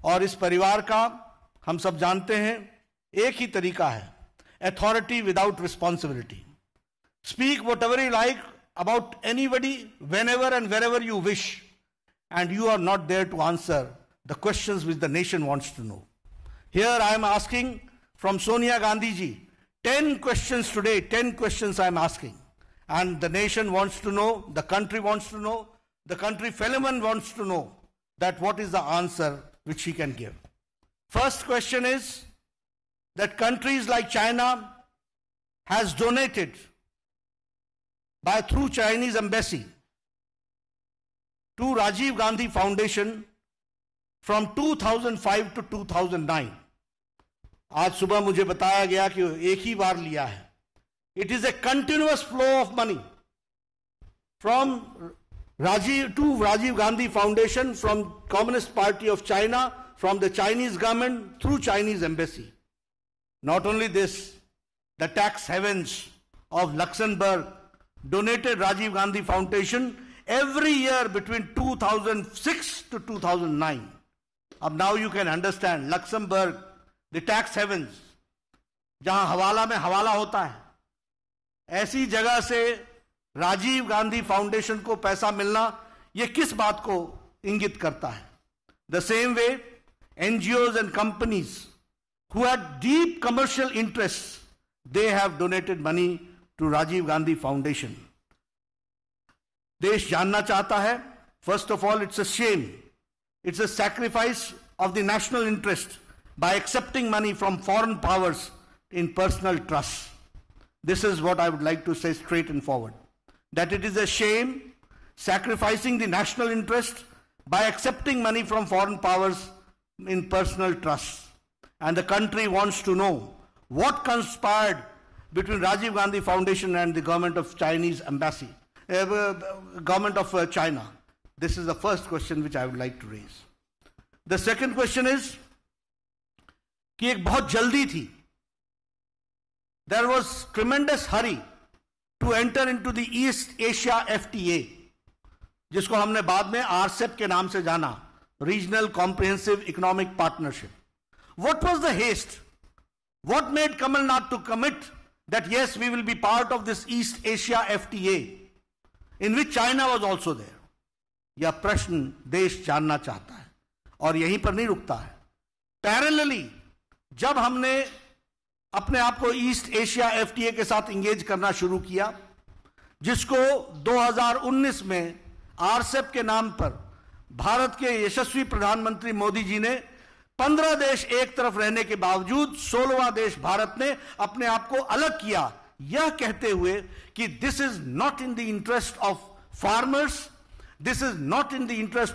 और इस परिवार का हम सब जानते हैं एक ही तरीका है, authority without responsibility. Speak what ever you like about anybody whenever and wherever you wish, and you are not there to answer the questions which the nation wants to know. Here I am asking from Sonia Gandhi ji 10 questions today, 10 questions I am asking, and the nation wants to know, the country wants to know, the country fellow wants to know that what is the answer which she can give. First question is that countries like China has donated through Chinese embassy to Rajiv Gandhi Foundation from 2005 to 2009. आज सुबह मुझे बताया गया कि एक ही बार लिया है. It is a continuous flow of money from Rajiv Gandhi Foundation, from Communist Party of China, from the Chinese government through Chinese embassy. Not only this, the tax havens of Luxembourg donated Rajiv Gandhi Foundation every year between 2006 to 2009. Now you can understand Luxembourg, the tax havens, जहां हवाला में हवाला होता है, ऐसी जगह से Rajiv Gandhi foundation को पैसा मिलना यह किस बात को इंगित करता है? The same way, NGOs and companies who had deep commercial interests, they have donated money to Rajiv Gandhi Foundation. देश जानना चाहता है, first of all, it's a shame. It's a sacrifice of the national interest by accepting money from foreign powers in personal trust. This is what I would like to say straight and forward. That it is a shame sacrificing the national interest by accepting money from foreign powers in personal trust. And the country wants to know what conspired between Rajiv Gandhi Foundation and the government of Chinese embassy. Government of China. This is the first question which I would like to raise. The second question is कि एक बहुत जल्दी थी. There was tremendous hurry to enter into the East Asia FTA, जिसको हमने बाद में RCEP के नाम से जाना, Regional Comprehensive Economic Partnership. What was the haste? What made Kamal Nath to commit that yes, we will be part of this East Asia FTA, in which China was also there? यह प्रश्न देश जानना चाहता है और यहीं पर नहीं रुकता है. पैरेलली जब हमने अपने आप को ईस्ट एशिया एफटीए के साथ इंगेज करना शुरू किया, जिसको 2019 में आरसेप के नाम पर भारत के यशस्वी प्रधानमंत्री मोदी जी ने 15 देश एक तरफ रहने के बावजूद 16वां देश भारत ने अपने आप को अलग किया, यह कहते हुए कि this is not in the interest of farmers, this is not in the interest